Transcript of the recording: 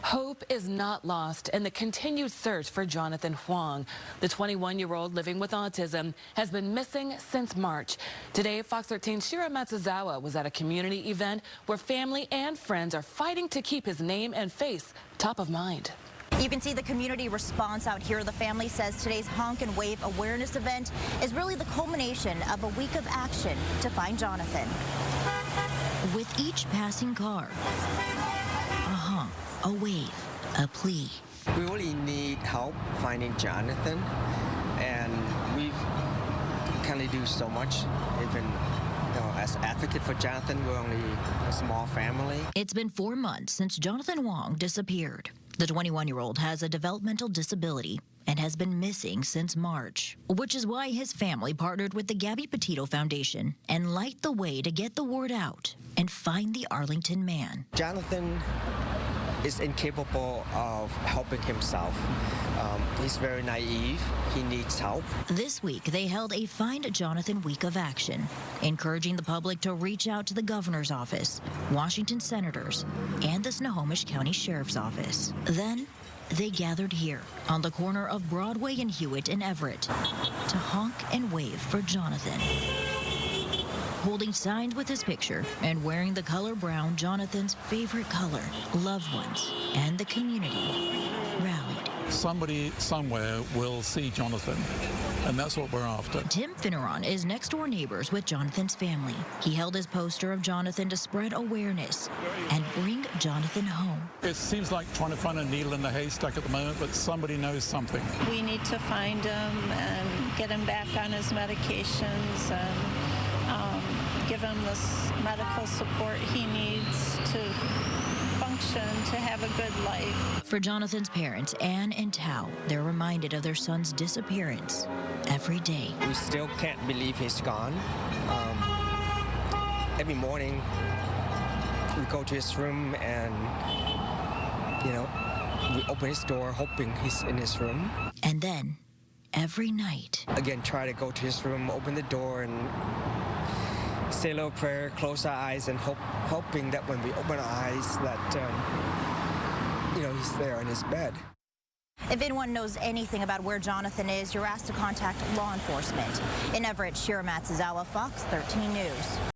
Hope is not lost in the continued search for Jonathan Hoang. The 21-year-old living with autism has been missing since March. Today, Fox 13's Shira Matsuzawa was at a community event where family and friends are fighting to keep his name and face top of mind. You can see the community response out here. The family says today's Honk and Wave awareness event is really the culmination of a week of action to find Jonathan. With each passing car, a honk, a wave, a plea. We really need help finding Jonathan, and we can only do so much. Even as advocate for Jonathan, we're only a small family. It's been 4 months since Jonathan Hoang disappeared. The 21-year-old has a developmental disability and has been missing since March, which is why his family partnered with the Gabby Petito Foundation and light the way to get the word out and find the Arlington man. Jonathan is incapable of helping himself. He's very naive. He needs help. This week, they held a Find Jonathan Week of Action, encouraging the public to reach out to the governor's office, Washington senators, and the Snohomish County Sheriff's Office. Then, they gathered here on the corner of Broadway and Hewitt in Everett to honk and wave for Jonathan. Holding signs with his picture and wearing the color brown, Jonathan's favorite color, loved ones and the community rallied. Somebody somewhere will see Jonathan, and that's what we're after. Tim Finneran is next-door neighbors with Jonathan's family. He held his poster of Jonathan to spread awareness and bring Jonathan home. It seems like trying to find a needle in the haystack at the moment, but somebody knows something. We need to find him and get him back on his medications and give him this medical support he needs to function, to have a good life. For Jonathan's parents, Ann and Tao, they're reminded of their son's disappearance every day. We still can't believe he's gone. Every morning, we go to his room and, we open his door hoping he's in his room. And then, every night, again, try to go to his room, open the door, and say a little prayer, close our eyes, and hoping that when we open our eyes that, he's there in his bed. If anyone knows anything about where Jonathan is, you're asked to contact law enforcement. In Everett, Shira Matsuzawa, Fox 13 News.